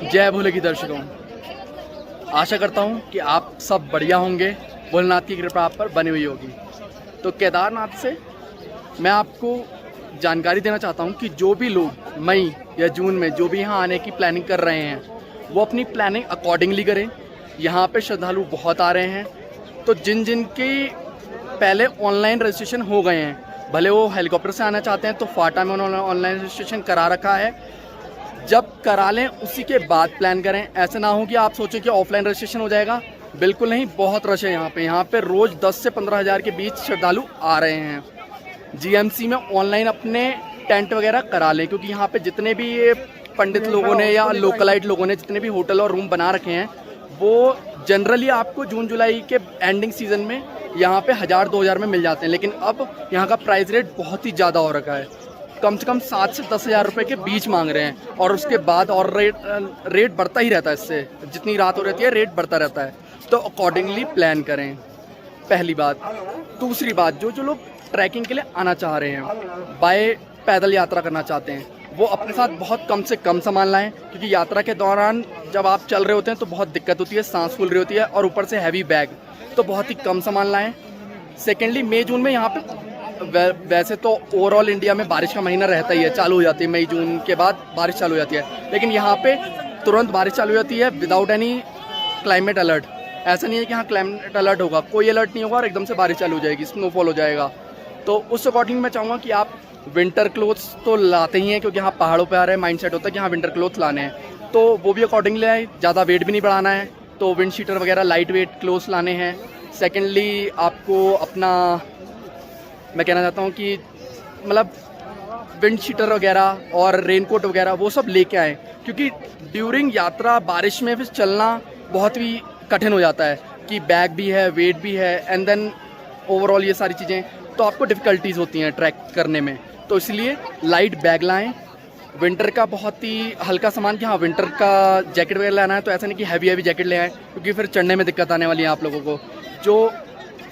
जय भोले की दर्शकों, आशा करता हूँ कि आप सब बढ़िया होंगे। भोलेनाथ की कृपा आप पर बनी हुई होगी। तो केदारनाथ से मैं आपको जानकारी देना चाहता हूँ कि जो भी लोग मई या जून में जो भी यहाँ आने की प्लानिंग कर रहे हैं, वो अपनी प्लानिंग अकॉर्डिंगली करें। यहाँ पे श्रद्धालु बहुत आ रहे हैं, तो जिन जिन के पहले ऑनलाइन रजिस्ट्रेशन हो गए हैं, भले वो हेलीकॉप्टर से आना चाहते हैं तो फाटा में उन्होंने ऑनलाइन रजिस्ट्रेशन करा रखा है। जब करा लें उसी के बाद प्लान करें। ऐसा ना हो कि आप सोचें कि ऑफलाइन रजिस्ट्रेशन हो जाएगा, बिल्कुल नहीं। बहुत रश है यहाँ पे रोज़ 10 से 15 हज़ार के बीच श्रद्धालु आ रहे हैं। जीएमसी में ऑनलाइन अपने टेंट वगैरह करा लें, क्योंकि यहाँ पे जितने भी ये पंडित लोगों ने या लोकलाइट लोगों ने जितने भी होटल और रूम बना रखे हैं, वो जनरली आपको जून जुलाई के एंडिंग सीजन में यहाँ पे 1000-2000 में मिल जाते हैं। लेकिन अब यहाँ का प्राइस रेट बहुत ही ज़्यादा हो रखा है, कम से कम 7 से 10 हज़ार रुपये के बीच मांग रहे हैं। और उसके बाद और रेट बढ़ता ही रहता है, इससे जितनी रात हो रहती है रेट बढ़ता रहता है। तो अकॉर्डिंगली प्लान करें, पहली बात। दूसरी बात, जो लोग ट्रैकिंग के लिए आना चाह रहे हैं, बाय पैदल यात्रा करना चाहते हैं, वो अपने साथ बहुत कम से कम सामान लाएं, क्योंकि यात्रा के दौरान जब आप चल रहे होते हैं तो बहुत दिक्कत होती है, सांस फूल रही होती है, और ऊपर से हैवी बैग, तो बहुत ही कम सामान लाएं। सेकेंडली, मई जून में यहाँ पे वैसे तो ओवरऑल इंडिया में बारिश का महीना रहता ही है, चालू हो जाती है मई जून के बाद बारिश चालू हो जाती है। लेकिन यहाँ पे तुरंत बारिश चालू हो जाती है विदाउट एनी क्लाइमेट अलर्ट। ऐसा नहीं है कि हाँ क्लाइमेट अलर्ट होगा, कोई अलर्ट नहीं होगा और एकदम से बारिश चालू हो जाएगी, स्नोफॉल हो जाएगा। तो उस अकॉर्डिंग मैं चाहूँगा कि आप विंटर क्लोथ्स तो लाते ही हैं, क्योंकि यहाँ पहाड़ों पर आ रहे हैं, माइंड सेट होता है कि हाँ विंटर क्लोथ लाने हैं, तो वो भी अकॉर्डिंगली आए। ज़्यादा वेट भी नहीं बढ़ाना है, तो विंड शीटर वगैरह लाइट वेट क्लोथ्स लाने हैं। सेकेंडली, आपको अपना, मैं कहना चाहता हूँ कि मतलब विंड शीटर वगैरह और रेनकोट वगैरह वो सब लेके आएँ, क्योंकि ड्यूरिंग यात्रा बारिश में फिर चलना बहुत ही कठिन हो जाता है कि बैग भी है, वेट भी है, एंड देन ओवरऑल ये सारी चीज़ें, तो आपको डिफ़िकल्टीज़ होती हैं ट्रैक करने में। तो इसलिए लाइट बैग लाएँ। विंटर का बहुत ही हल्का सामान, कि हाँ विंटर का जैकेट वगैरह लाना है, तो ऐसा नहीं कि हैवी जैकेट ले आएँ, क्योंकि फिर चढ़ने में दिक्कत आने वाली है आप लोगों को। जो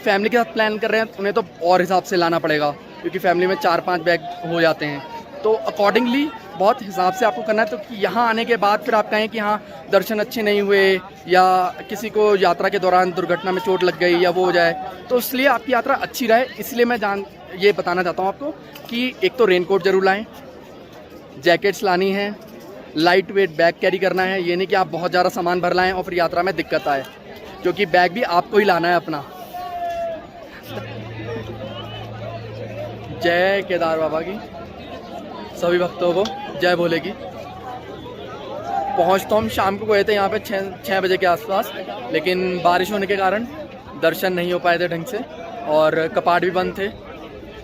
फैमिली के साथ प्लान कर रहे हैं उन्हें तो और हिसाब से लाना पड़ेगा, क्योंकि फैमिली में 4-5 बैग हो जाते हैं। तो अकॉर्डिंगली बहुत हिसाब से आपको करना है। तो यहाँ आने के बाद फिर आप कहें कि हाँ दर्शन अच्छे नहीं हुए, या किसी को यात्रा के दौरान दुर्घटना में चोट लग गई या वो हो जाए, तो इसलिए आपकी यात्रा अच्छी रहे, इसलिए मैं ये बताना चाहता हूँ आपको कि एक तो रेनकोट जरूर लाएँ, जैकेट्स लानी है, लाइट वेट बैग कैरी करना है। ये नहीं कि आप बहुत ज़्यादा सामान भर लाएँ और फिर यात्रा में दिक्कत आए, क्योंकि बैग भी आपको ही लाना है अपना। जय केदार बाबा की, सभी भक्तों को जय भोले की। पहुँच तो हम शाम को गए थे यहाँ पे 6 बजे के आसपास, लेकिन बारिश होने के कारण दर्शन नहीं हो पाए थे ढंग से, और कपाट भी बंद थे।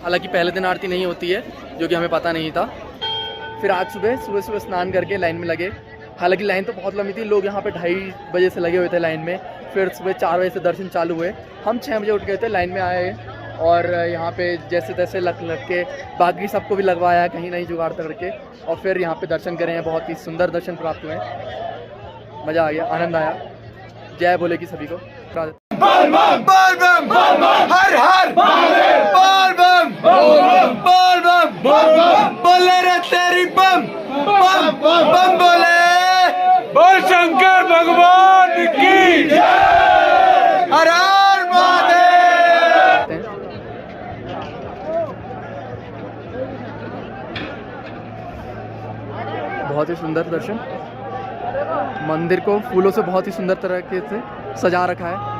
हालांकि पहले दिन आरती नहीं होती है, जो कि हमें पता नहीं था। फिर आज सुबह स्नान करके लाइन में लगे। हालांकि लाइन तो बहुत लंबी थी, लोग यहाँ पे 2:30 बजे से लगे हुए थे लाइन में। फिर सुबह 4 बजे से दर्शन चालू हुए। हम 6 बजे उठ गए थे, लाइन में आए, और यहाँ पे जैसे तैसे लग के बाकी सबको भी लगवाया, कहीं नहीं जुगाड़ करके, और फिर यहाँ पे दर्शन करें हैं। बहुत ही सुंदर दर्शन प्राप्त हुए, मज़ा आ गया, आनंद आया। जय भोले की सभी को। बोल बम बोल बम हर हर बोल बम बोल बम बोले रे तेरी बम बम बम बोले। बोल शंकर भगवान की जय, हर हर महादेव। बहुत ही सुंदर दर्शन, मंदिर को फूलों से बहुत ही सुंदर तरीके से सजा रखा है।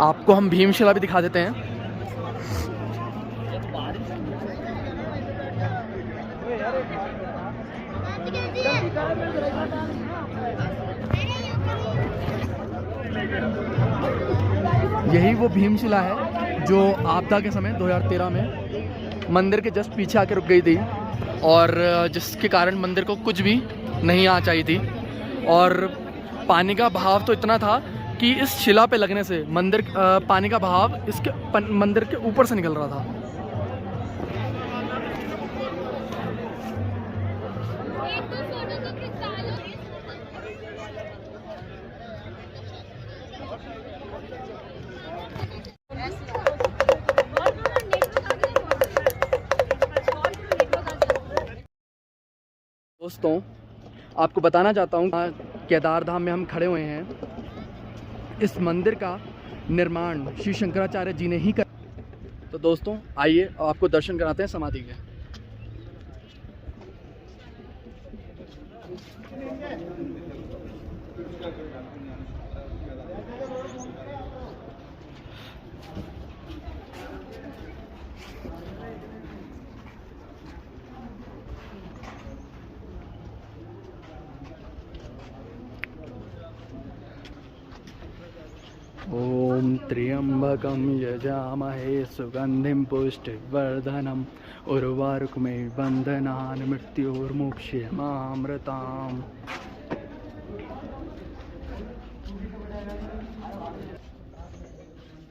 आपको हम भीमशिला भी दिखा देते हैं। यही वो भीमशिला है जो आपदा के समय 2013 में मंदिर के जस्ट पीछे आके रुक गई थी, और जिसके कारण मंदिर को कुछ भी नहीं आ चाहिए थी। और पानी का बहाव तो इतना था कि इस शिला पे लगने से मंदिर पानी का बहाव इसके मंदिर के ऊपर से निकल रहा था। दोस्तों आपको बताना चाहता हूँ केदार धाम में हम खड़े हुए हैं। इस मंदिर का निर्माण श्री शंकराचार्य जी ने ही कर। तो दोस्तों आइए आपको दर्शन कराते हैं समाधि के। ओम त्र्यंबकं यजामहे सुगंधिं पुष्टिवर्धनम् उर्वारुकमेव बन्धनान् मृत्योर्मुक्षयमामृताम्।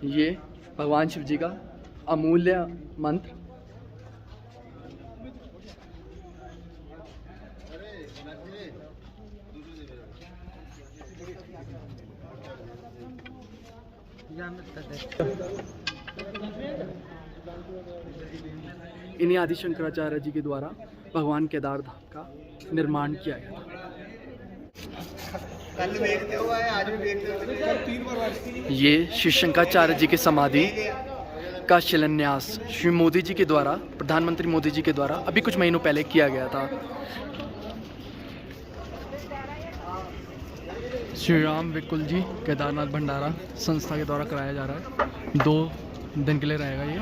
ये भगवान शिव जी का अमूल्य मंत्र। इन्हीं आदि शंकराचार्य जी के द्वारा भगवान केदार धाम का निर्माण किया गया था। ये श्री शंकराचार्य जी की समाधि का शिलान्यास श्री मोदी जी के द्वारा, प्रधानमंत्री मोदी जी के द्वारा अभी कुछ महीनों पहले किया गया था। श्री राम विकुल जी केदारनाथ भंडारा संस्था के द्वारा कराया जा रहा है। 2 दिन के लिए रहेगा ये।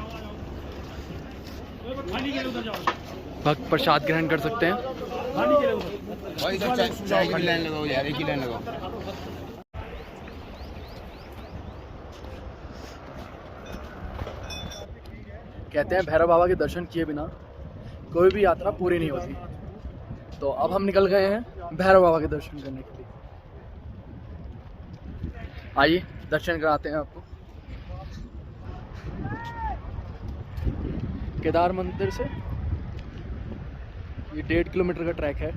भक्त प्रसाद ग्रहण कर सकते हैं। कहते हैं भैरव बाबा के दर्शन किए बिना कोई भी यात्रा पूरी नहीं होती। तो अब हम निकल गए हैं भैरव बाबा के दर्शन करने के लिए। आइए दर्शन कराते हैं आपको। केदार मंदिर से ये 1.5 किलोमीटर का ट्रैक है।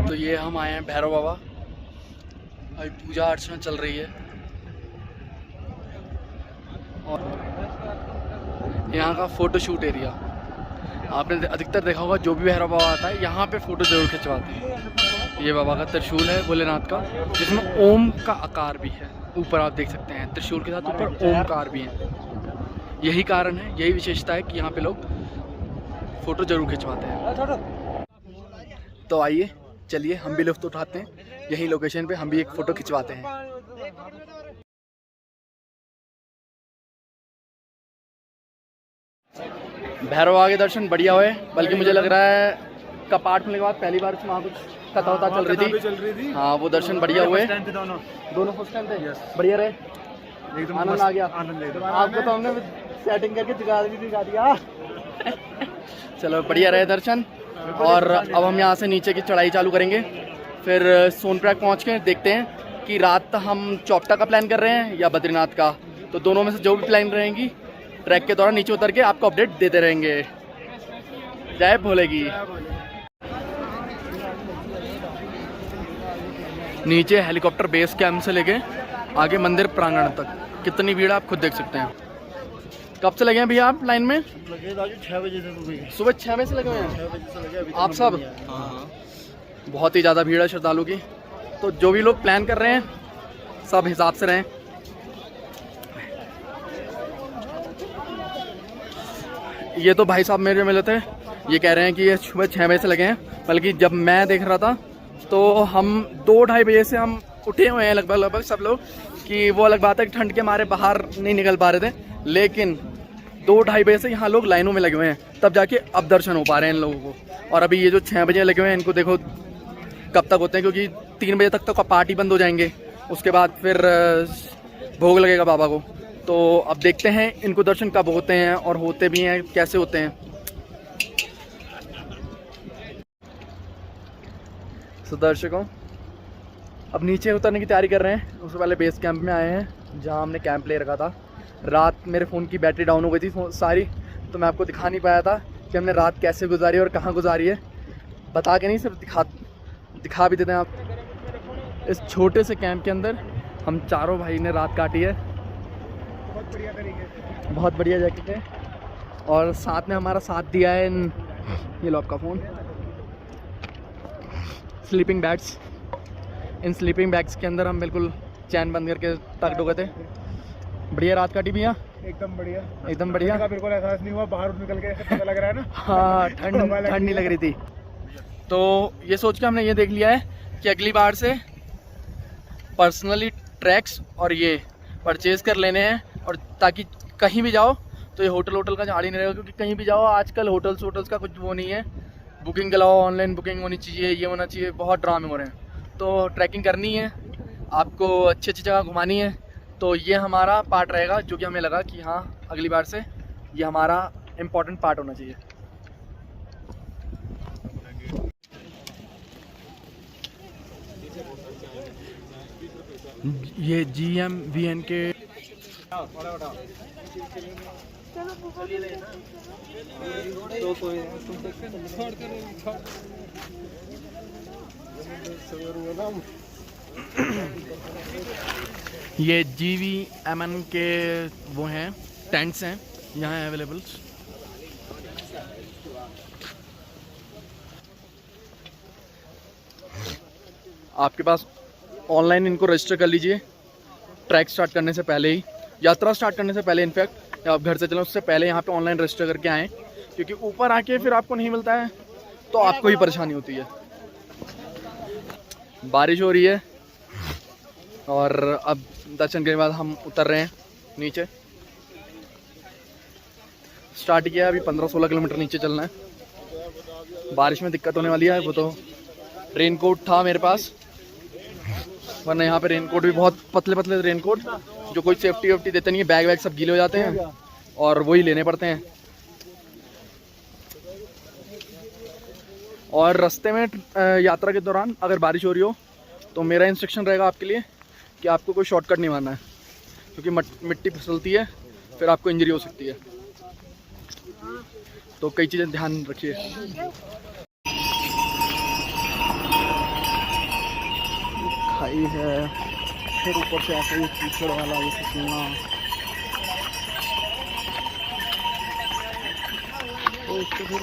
तो ये हम आए हैं भैरव बाबा। अभी पूजा अर्चना चल रही है और यहाँ का फोटो शूट एरिया आपने अधिकतर देखा होगा। जो भी भैरव बाबा आता है यहाँ पे फ़ोटो ज़रूर खिंचवाते हैं। ये बाबा का त्रिशूल है भोलेनाथ का, जिसमें ओम का आकार भी है। ऊपर आप देख सकते हैं त्रिशूल के साथ ऊपर ओमकार भी है। यही कारण है, यही विशेषता है कि यहाँ पे लोग फ़ोटो ज़रूर खिंचवाते हैं। तो आइए चलिए हम भी लुत्फ़ उठाते हैं। यही लोकेशन पे हम भी एक फ़ोटो खिंचवाते हैं। भैरव बाबा के दर्शन बढ़िया हुए, बल्कि मुझे लग रहा है कपाट खुलने के बाद पहली बार वहाँ कुछ कथा वथा चल रही थी। हाँ, वो दर्शन बढ़िया हुए। दोनों फर्स्ट टाइम थे, बढ़िया रहे, आनंद आ गया। आपको तो हमने सेटिंग करके जुगाड़ भी दिखा दिया। चलो बढ़िया रहे दर्शन। और अब हम यहाँ से नीचे की चढ़ाई चालू करेंगे। फिर सोनप्रयाग पहुँच के देखते हैं कि रात हम चौपटा का प्लान कर रहे हैं या बद्रीनाथ का। तो दोनों में से जो भी प्लान रहेंगी ट्रैक के दौरान नीचे उतर के आपको अपडेट देते रहेंगे। जय भोले की। नीचे हेलीकॉप्टर बेस कैंप से लेके आगे मंदिर प्रांगण तक कितनी भीड़ आप खुद देख सकते हैं। कब से लगे हैं भैया आप लाइन में? 6 बजे से। सुबह 6 बजे से लगे हुए हैं 6 बजे से लगे आप सब? बहुत ही ज़्यादा भीड़ है श्रद्धालु की। तो जो भी लोग प्लान कर रहे हैं सब हिसाब से रहें। ये तो भाई साहब मेरे मिले थे, ये कह रहे हैं कि ये सुबह 6 बजे से लगे हैं, बल्कि जब मैं देख रहा था तो हम 2-2:30 बजे से हम उठे हुए हैं लगभग सब लोग, कि वो अलग बात है कि ठंड के मारे बाहर नहीं निकल पा रहे थे, लेकिन 2-2:30 बजे से यहाँ लोग लाइनों में लगे हुए हैं, तब जाके अब दर्शन हो पा रहे हैं इन लोगों को। और अभी ये जो 6 बजे लगे हुए हैं, इनको देखो कब तक होते हैं, क्योंकि 3 बजे तक तो पार्टी बंद हो जाएंगे, उसके बाद फिर भोग लगेगा बाबा को। तो अब देखते हैं इनको दर्शन कब होते हैं, और होते भी हैं कैसे होते हैं। तो दर्शकों अब नीचे उतरने की तैयारी कर रहे हैं। उससे पहले बेस कैंप में आए हैं, जहां हमने कैंप ले रखा था। रात मेरे फ़ोन की बैटरी डाउन हो गई थी सारी, तो मैं आपको दिखा नहीं पाया था कि हमने रात कैसे गुजारी और कहाँ गुजारी है। बता के नहीं, सिर्फ दिखा भी देते हैं आप। इस छोटे से कैंप के अंदर हम चारों भाई ने रात काटी है, बहुत बढ़िया जैकेट है। और साथ में हमारा साथ दिया है ये लो आपका फ़ोन, स्लीपिंग बैग्स। इन स्लीपिंग बैग्स के अंदर हम बिल्कुल चैन बंद करके तक डुके थे। बढ़िया रात काटी भैया, एकदम बढ़िया, एकदम बढ़िया। का बिल्कुल एहसास नहीं हुआ, बाहर निकल के ऐसे पता लग रहा है ना। हाँ, ठंड नहीं लग रही थी। तो ये सोच के हमने ये देख लिया है कि अगली बार से पर्सनली ट्रैक्स और ये परचेज़ कर लेने हैं, और ताकि कहीं भी जाओ तो ये होटल का झाड़ ही नहीं रहेगा, क्योंकि कहीं भी जाओ आजकल होटल्स का कुछ वो नहीं है। बुकिंग के अलावा ऑनलाइन बुकिंग होनी चाहिए, ये होना चाहिए, बहुत ड्रामे हो रहे हैं। तो ट्रैकिंग करनी है, आपको अच्छी जगह घुमानी है, तो ये हमारा पार्ट रहेगा, जो कि हमें लगा कि हाँ अगली बार से ये हमारा इम्पोर्टेंट पार्ट होना चाहिए। ये GMVN के ये GVMN के वो हैं, टेंट्स हैं यहाँ अवेलेबल। आपके पास ऑनलाइन इनको रजिस्टर कर लीजिए ट्रैक स्टार्ट करने से पहले ही, यात्रा स्टार्ट करने से पहले। इनफैक्ट आप घर से चलें उससे पहले यहाँ पे ऑनलाइन रजिस्टर करके आएँ, क्योंकि ऊपर आके फिर आपको नहीं मिलता है तो आपको ही परेशानी होती है। बारिश हो रही है और अब दर्शन के बाद हम उतर रहे हैं नीचे। स्टार्ट किया, अभी 15-16 किलोमीटर नीचे चलना है। बारिश में दिक्कत होने वाली है, वो तो रेनकोट था मेरे पास, वरना यहाँ पे रेनकोट भी बहुत पतले रेनकोट, जो कोई सेफ्टी वेफ्टी देते नहीं है, बैग वैग सब गीले हो जाते हैं और वही लेने पड़ते हैं। और रास्ते में यात्रा के दौरान अगर बारिश हो रही हो तो मेरा इंस्ट्रक्शन रहेगा आपके लिए कि आपको कोई शॉर्टकट नहीं मारना है, क्योंकि मिट्टी फिसलती है, फिर आपको इंजरी हो सकती है। तो कई चीज़ें ध्यान रखिए। खाई है, फिर ऊपर से ऐसे ही कीचड़ वाला ये फिसलना, तो इसको फिर